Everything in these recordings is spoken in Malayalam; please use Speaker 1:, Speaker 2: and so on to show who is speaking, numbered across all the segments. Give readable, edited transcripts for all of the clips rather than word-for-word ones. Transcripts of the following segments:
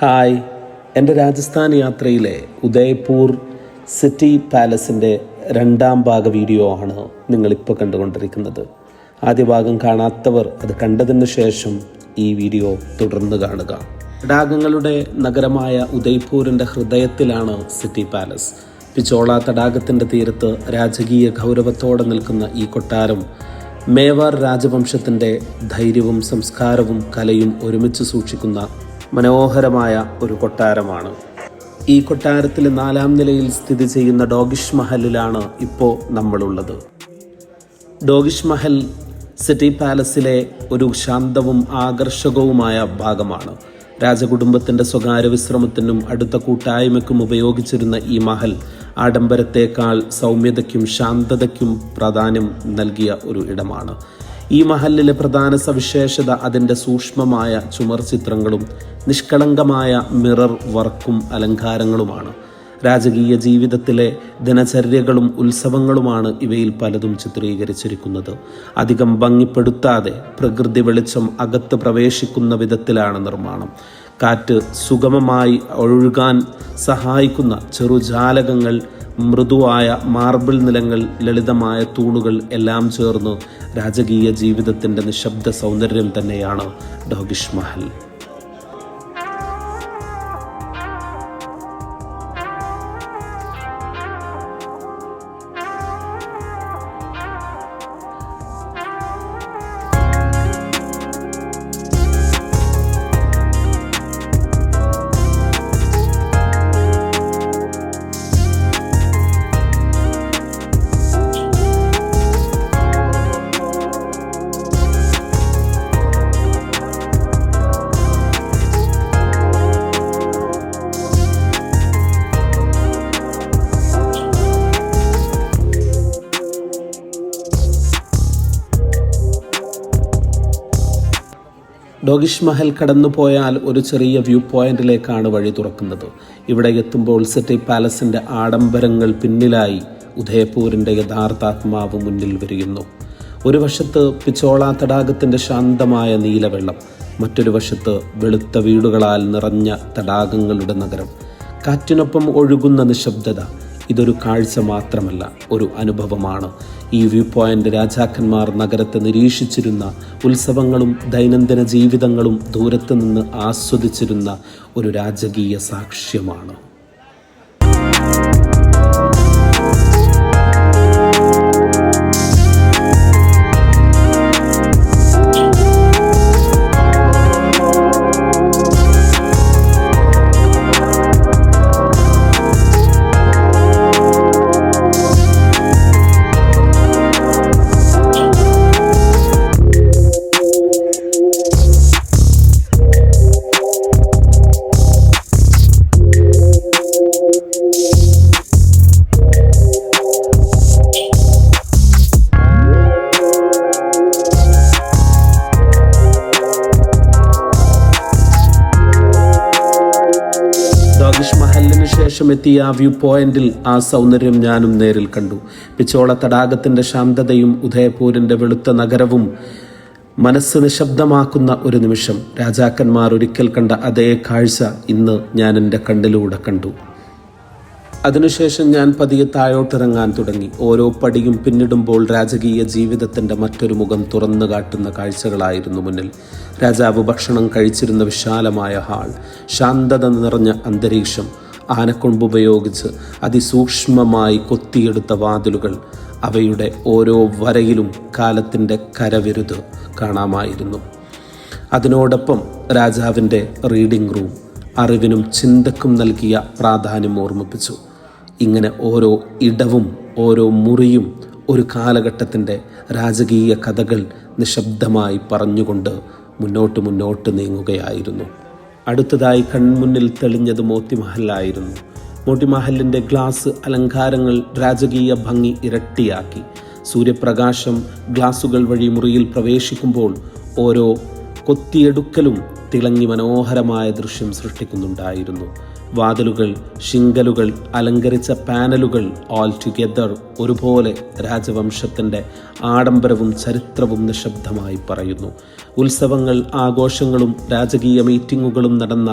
Speaker 1: ഹായ്, എൻ്റെ രാജസ്ഥാൻ യാത്രയിലെ ഉദയ്പൂർ സിറ്റി പാലസിൻ്റെ 2ാം ഭാഗ വീഡിയോ ആണ് നിങ്ങളിപ്പോൾ കണ്ടുകൊണ്ടിരിക്കുന്നത്. ആദ്യ ഭാഗം കാണാത്തവർ അത് കണ്ടതിന് ശേഷം ഈ വീഡിയോ തുടർന്ന് കാണുക. തടാകങ്ങളുടെ നഗരമായ ഉദയ്പൂരിൻ്റെ ഹൃദയത്തിലാണ് സിറ്റി പാലസ്. പിച്ചോള തടാകത്തിൻ്റെ തീരത്ത് രാജകീയ ഗൗരവത്തോടെ നിൽക്കുന്ന ഈ കൊട്ടാരം മേവാർ രാജവംശത്തിൻ്റെ ധൈര്യവും സംസ്കാരവും കലയും ഒരുമിച്ച് സൂക്ഷിക്കുന്ന മനോഹരമായ ഒരു കൊട്ടാരമാണ്. ഈ കൊട്ടാരത്തിലെ 4ാം നിലയിൽ സ്ഥിതി ചെയ്യുന്ന ഡോഗിഷ് മഹലിലാണ് ഇപ്പോൾ നമ്മളുള്ളത്. ഡോഗിഷ് മഹൽ സിറ്റി പാലസിലെ ഒരു ശാന്തവും ആകർഷകവുമായ ഭാഗമാണ്. രാജകുടുംബത്തിൻ്റെ സ്വകാര്യ വിശ്രമത്തിനും അടുത്ത കൂട്ടായ്മയ്ക്കും ഉപയോഗിച്ചിരുന്ന ഈ മഹൽ ആഡംബരത്തേക്കാൾ സൗമ്യതയ്ക്കും ശാന്തതയ്ക്കും പ്രാധാന്യം നൽകിയ ഒരു ഇടമാണ്. ഈ മഹലിലെ പ്രധാന സവിശേഷത അതിൻ്റെ സൂക്ഷ്മമായ ചുമർ ചിത്രങ്ങളും നിഷ്കളങ്കമായ മിറർ വർക്കും അലങ്കാരങ്ങളുമാണ്. രാജകീയ ജീവിതത്തിലെ ദിനചര്യകളും ഉത്സവങ്ങളുമാണ് ഇവയിൽ പലതും ചിത്രീകരിച്ചിരിക്കുന്നത്. അധികം ഭംഗിപ്പെടുത്താതെ പ്രകൃതി വെളിച്ചം അകത്ത് പ്രവേശിക്കുന്ന വിധത്തിലാണ് നിർമ്മാണം. കാറ്റ് സുഗമമായി ഒഴുകാൻ സഹായിക്കുന്ന ചെറുജാലകങ്ങൾ, മൃദുവായ മാർബിൾ നിലങ്ങൾ, ലളിതമായ തൂണുകൾ എല്ലാം ചേർന്ന് രാജകീയ ജീവിതത്തിൻ്റെ നിശബ്ദ സൗന്ദര്യം തന്നെയാണ് ഡോഗിഷ് മഹൽ. ഡോഗിഷ് മഹൽ കടന്നു പോയാൽ ഒരു ചെറിയ വ്യൂ പോയിന്റിലേക്കാണ് വഴി തുറക്കുന്നത്. ഇവിടെ എത്തുമ്പോൾ സിറ്റി പാലസിൻ്റെ ആഡംബരങ്ങൾ പിന്നിലായി ഉദയ്പൂരിൻ്റെ യഥാർത്ഥാത്മാവ് മുന്നിൽ വരികയുന്നു. ഒരു വശത്ത് പിച്ചോള തടാകത്തിൻ്റെ ശാന്തമായ നീലവെള്ളം, മറ്റൊരു വശത്ത് വെളുത്ത വീടുകളാൽ നിറഞ്ഞ തടാകങ്ങളുടെ നഗരം, കാറ്റിനൊപ്പം ഒഴുകുന്ന നിശബ്ദത. ഇതൊരു കാഴ്ച മാത്രമല്ല, ഒരു അനുഭവമാണ്. ഈ വ്യൂ പോയിന്റ് രാജാക്കന്മാർ നഗരത്തെ നിരീക്ഷിച്ചിരുന്ന, ഉത്സവങ്ങളും ദൈനംദിന ജീവിതങ്ങളും ദൂരത്ത് നിന്ന് ആസ്വദിച്ചിരുന്ന ഒരു രാജകീയ സാക്ഷ്യമാണ്. ഡോഗിഷ് മഹലിന് ശേഷം എത്തിയ ആ വ്യൂ പോയിന്റിൽ ആ സൗന്ദര്യം ഞാനും നേരിൽ കണ്ടു. പിച്ചോള തടാകത്തിൻ്റെ ശാന്തതയും ഉദയ്പൂരിൻ്റെ വെളുത്ത നഗരവും മനസ്സ് നിശബ്ദമാക്കുന്ന ഒരു നിമിഷം. രാജാക്കന്മാർ ഒരിക്കൽ കണ്ട അതേ കാഴ്ച ഇന്ന് ഞാൻ എൻ്റെ കണ്ണിലൂടെ കണ്ടു. അതിനുശേഷം ഞാൻ പതിയെ താഴോട്ടിറങ്ങാൻ തുടങ്ങി. ഓരോ പടിയും പിന്നിടുമ്പോൾ രാജകീയ ജീവിതത്തിൻ്റെ മറ്റൊരു മുഖം തുറന്നു കാട്ടുന്ന കാഴ്ചകളായിരുന്നു മുന്നിൽ. രാജാവ് ഭക്ഷണം കഴിച്ചിരുന്ന വിശാലമായ ഹാൾ, ശാന്തത നിറഞ്ഞ അന്തരീക്ഷം, ആനക്കൊമ്പുപയോഗിച്ച് അതിസൂക്ഷ്മമായി കൊത്തിയെടുത്ത വാതിലുകൾ, അവയുടെ ഓരോ വരയിലും കാലത്തിൻ്റെ കരവിരുത് കാണാമായിരുന്നു. അതിനോടൊപ്പം രാജാവിൻ്റെ റീഡിംഗ് റൂം അറിവിനും ചിന്തക്കും നൽകിയ പ്രാധാന്യം ഓർമ്മിപ്പിച്ചു. ഇങ്ങനെ ഓരോ ഇടവും ഓരോ മുറിയും ഒരു കാലഘട്ടത്തിൻ്റെ രാജകീയ കഥകൾ നിശബ്ദമായി പറഞ്ഞുകൊണ്ട് മുന്നോട്ട് നീങ്ങുകയായിരുന്നു. അടുത്തതായി കൺമുന്നിൽ തെളിഞ്ഞത് മോത്തി മഹലായിരുന്നു. മോത്തി മഹലിൻ്റെ ഗ്ലാസ് അലങ്കാരങ്ങൾ രാജകീയ ഭംഗി ഇരട്ടിയാക്കി. സൂര്യപ്രകാശം ഗ്ലാസുകൾ വഴി മുറിയിൽ പ്രവേശിക്കുമ്പോൾ ഓരോ കൊത്തിയെടുക്കലും തിളങ്ങി മനോഹരമായ ദൃശ്യം സൃഷ്ടിക്കുന്നുണ്ടായിരുന്നു. വാതിലുകൾ, ശിങ്കലുകൾ, അലങ്കരിച്ച പാനലുകൾ ഓൾ ടുഗെദർ ഒരുപോലെ രാജവംശത്തിൻ്റെ ആഡംബരവും ചരിത്രവും നിശബ്ദമായി പറയുന്നു. ഉത്സവങ്ങൾ, ആഘോഷങ്ങളും രാജകീയ മീറ്റിങ്ങുകളും നടന്ന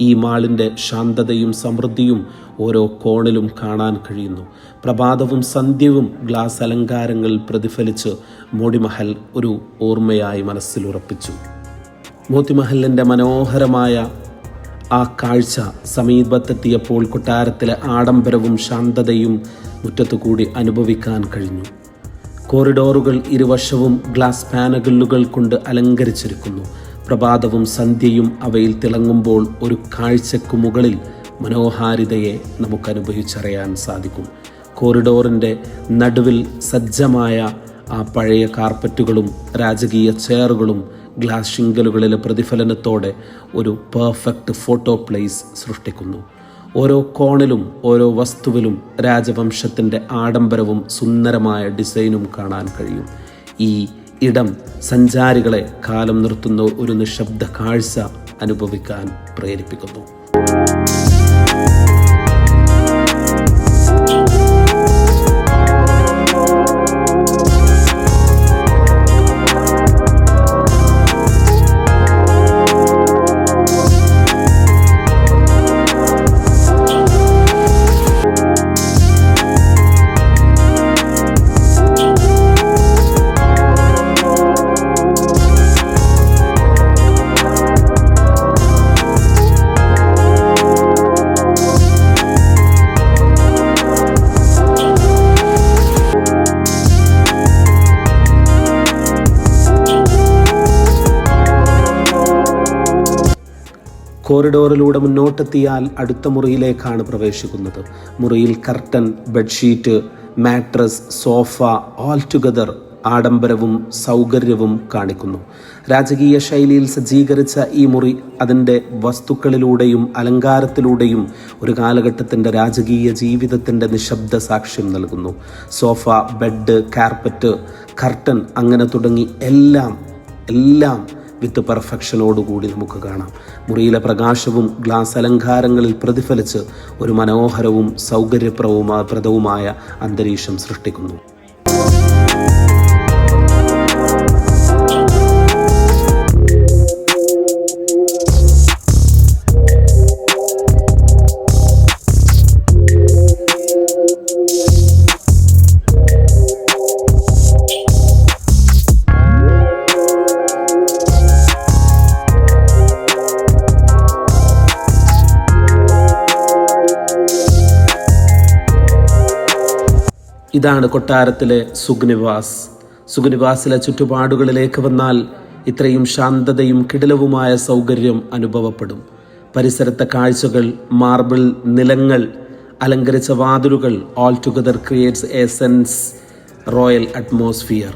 Speaker 1: ഈ മാളിൻ്റെ ശാന്തതയും സമൃദ്ധിയും ഓരോ കോണിലും കാണാൻ കഴിയുന്നു. പ്രഭാതവും സന്ധ്യവും ഗ്ലാസ് അലങ്കാരങ്ങളിൽ പ്രതിഫലിച്ച് മോതിമഹൽ ഒരു ഓർമ്മയായി മനസ്സിലുറപ്പിച്ചു. മോതിമഹലിൻ്റെ മനോഹരമായ ആ കാഴ്ച സമീപത്തെത്തിയപ്പോൾ കൊട്ടാരത്തിലെ ആഡംബരവും ശാന്തതയും മുറ്റത്തുകൂടി അനുഭവിക്കാൻ കഴിഞ്ഞു. കോറിഡോറുകൾ ഇരുവശവും ഗ്ലാസ് പാനലുകൾ കൊണ്ട് അലങ്കരിച്ചിരിക്കുന്നു. പ്രഭാതവും സന്ധ്യയും അവയിൽ തിളങ്ങുമ്പോൾ ഒരു കാഴ്ചയ്ക്കു മുകളിൽ മനോഹാരിതയെ നമുക്ക് അനുഭവിച്ചറിയാൻ സാധിക്കും. കോറിഡോറിൻ്റെ നടുവിൽ സജ്ജമായ ആ പഴയ കാർപ്പറ്റുകളും രാജകീയ ചെയറുകളും ഗ്ലാസ് ശിങ്കലുകളിലെ പ്രതിഫലനത്തോടെ ഒരു പെർഫെക്റ്റ് ഫോട്ടോ പ്ലേസ് സൃഷ്ടിക്കുന്നു. ഓരോ കോണിലും ഓരോ വസ്തുവിലും രാജവംശത്തിൻ്റെ ആഡംബരവും സുന്ദരമായ ഡിസൈനും കാണാൻ കഴിയും. ഈ ഇടം സഞ്ചാരികളെ കാലം നിർത്തുന്ന ഒരു നിശബ്ദ കാഴ്ച അനുഭവിക്കാൻ പ്രേരിപ്പിക്കുന്നു. കോറിഡോറിലൂടെ മുന്നോട്ടെത്തിയാൽ അടുത്ത മുറിയിലേക്കാണ് പ്രവേശിക്കുന്നത്. മുറിയിൽ curtain, bedsheet, mattress, sofa all together ആഡംബരവും സൗകര്യവും കാണിക്കുന്നു. രാജകീയ ശൈലിയിൽ സജ്ജീകരിച്ച ഈ മുറി അതിൻ്റെ വസ്തുക്കളിലൂടെയും അലങ്കാരത്തിലൂടെയും ഒരു കാലഘട്ടത്തിൻ്റെ രാജകീയ ജീവിതത്തിൻ്റെ നിശബ്ദ സാക്ഷ്യം നൽകുന്നു. സോഫ, ബെഡ്, കാർപ്പറ്റ്, കർട്ടൻ അങ്ങനെ തുടങ്ങി എല്ലാം വിത്ത് പെർഫെക്ഷനോടുകൂടി നമുക്ക് കാണാം. മുറിയിലെ പ്രകാശവും ഗ്ലാസ് അലങ്കാരങ്ങളിൽ പ്രതിഫലിച്ച് ഒരു മനോഹരവും സൗകര്യപ്രദവുമായ അന്തരീക്ഷം സൃഷ്ടിക്കുന്നു. ഇതാണ് കൊട്ടാരത്തിലെ സുഖ്നിവാസ്. സുഖ്നിവാസിലെ ചുറ്റുപാടുകളിലേക്ക് വന്നാൽ ഇത്രയും ശാന്തതയും കിടിലവുമായ സൗകര്യം അനുഭവപ്പെടും. പരിസരത്തെ കാഴ്ചകൾ, മാർബിൾ നിലങ്ങൾ, അലങ്കരിച്ച വാതിലുകൾ all together creates a sense royal atmosphere.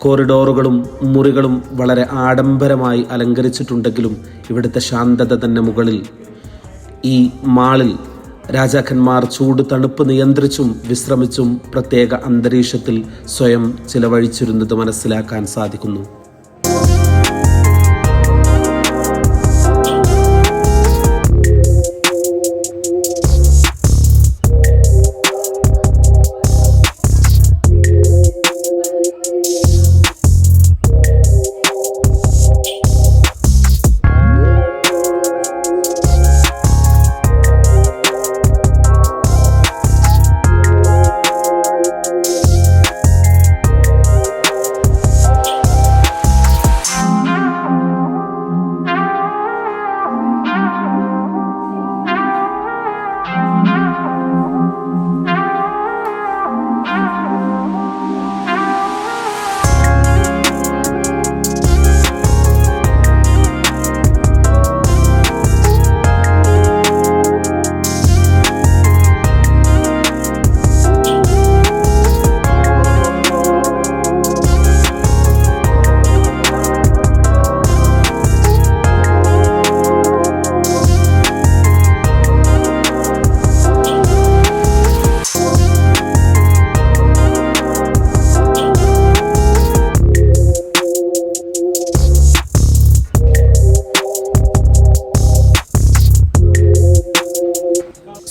Speaker 1: കോറിഡോറുകളും മുറികളും വളരെ ആഡംബരമായി അലങ്കരിച്ചിട്ടുണ്ടെങ്കിലും ഇവിടുത്തെ ശാന്തത തന്നെ മുകളിൽ. ഈ മാളിൽ രാജാക്കന്മാർ ചൂട് തണുപ്പ് നിയന്ത്രിച്ചും വിശ്രമിച്ചും പ്രത്യേക അന്തരീക്ഷത്തിൽ സ്വയം ചിലവഴിച്ചിരുന്നത് മനസ്സിലാക്കാൻ സാധിക്കുന്നു.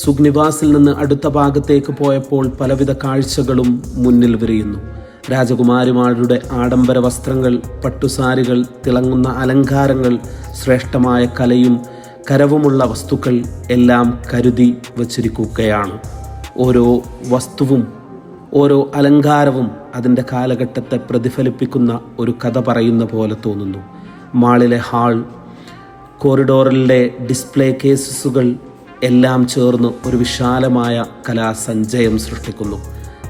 Speaker 1: സുഖ്നിവാസിൽ നിന്ന് അടുത്ത ഭാഗത്തേക്ക് പോയപ്പോൾ പലവിധ കാഴ്ചകളും മുന്നിൽ വിരിയുന്നു. രാജകുമാരിമാരുടെ ആഡംബര വസ്ത്രങ്ങൾ, പട്ടുസാരികൾ, തിളങ്ങുന്ന അലങ്കാരങ്ങൾ, ശ്രേഷ്ഠമായ കലയും കരവുമുള്ള വസ്തുക്കൾ എല്ലാം കരുതി വച്ചിരിക്കുകയാണ്. ഓരോ വസ്തുവും ഓരോ അലങ്കാരവും അതിൻ്റെ കാലഘട്ടത്തെ പ്രതിഫലിപ്പിക്കുന്ന ഒരു കഥ പറയുന്ന പോലെ തോന്നുന്നു. മാളിലെ ഹാൾ, കോറിഡോറിലെ ഡിസ്പ്ലേ കേസുകൾ എല്ലാം ചേർന്ന് ഒരു വിശാലമായ കലാസഞ്ചയം സൃഷ്ടിക്കുന്നു.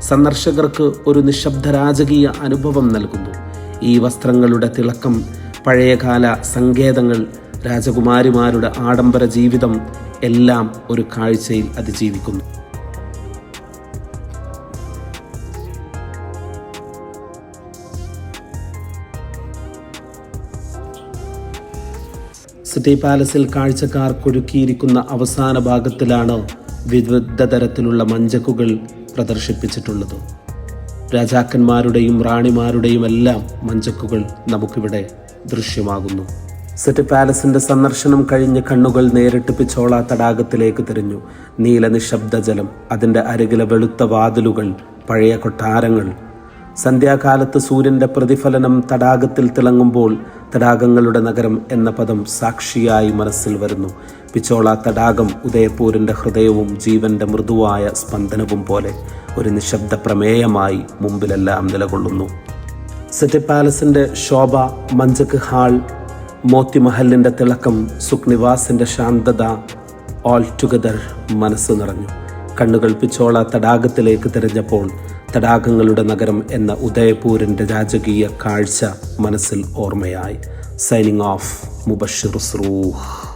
Speaker 1: സന്ദർശകർക്ക് ഒരു നിശബ്ദ രാജകീയ അനുഭവം നൽകുന്നു. ഈ വസ്ത്രങ്ങളുടെ തിളക്കം, പഴയകാല സങ്കേതങ്ങൾ, രാജകുമാരിമാരുടെ ആഡംബര ജീവിതം എല്ലാം ഒരു കാഴ്ചയിൽ അതിജീവിക്കുന്നു. സിറ്റി പാലസിൽ കാഴ്ചക്കാർക്കൊരുക്കിയിരിക്കുന്ന അവസാന ഭാഗത്തിലാണ് വിവിധ തരത്തിലുള്ള മഞ്ചക്കുകൾ പ്രദർശിപ്പിച്ചിട്ടുള്ളത്. രാജാക്കന്മാരുടെയും റാണിമാരുടെയും എല്ലാം മഞ്ചക്കുകൾ നമുക്കിവിടെ ദൃശ്യമാകുന്നു. സിറ്റി പാലസിന്റെ സന്ദർശനം കഴിഞ്ഞ് കണ്ണുകൾ നേരിട്ട് പിച്ചോള തടാകത്തിലേക്ക് തിരിഞ്ഞു. നീല നിശബ്ദ ജലം, അതിൻ്റെ അരികിലെ വെളുത്ത വാതിലുകൾ, പഴയ കൊട്ടാരങ്ങൾ. സന്ധ്യാകാലത്ത് സൂര്യന്റെ പ്രതിഫലനം തടാകത്തിൽ തിളങ്ങുമ്പോൾ തടാകങ്ങളുടെ നഗരം എന്ന പദം സാക്ഷിയായി മനസ്സിൽ വരുന്നു. പിച്ചോള തടാകം ഉദയപൂരിന്റെ ഹൃദയവും ജീവന്റെ മൃദുവായ സ്പന്ദനവും പോലെ ഒരു നിശബ്ദ പ്രമേയമായി മുമ്പിലെല്ലാം നിലകൊള്ളുന്നു. സിറ്റി പാലസിന്റെ ശോഭ, മഞ്ചക്ക് ഹാൾ, മോത്തി മഹലിന്റെ തിളക്കം, സുഖ്നിവാസിന്റെ ശാന്തത, ഓൾ ടുഗദർ മനസ്സ് നിറഞ്ഞു. കണ്ണുകൾ പിച്ചോള തടാകത്തിലേക്ക് തിരഞ്ഞപ്പോൾ തടാകങ്ങളുടെ നഗരം എന്ന ഉദയപൂരിന്റെ രാജകീയ കാഴ്ച മനസ്സിൽ ഓർമ്മയായി. Signing off, Mubashir സ്റൂഹ്.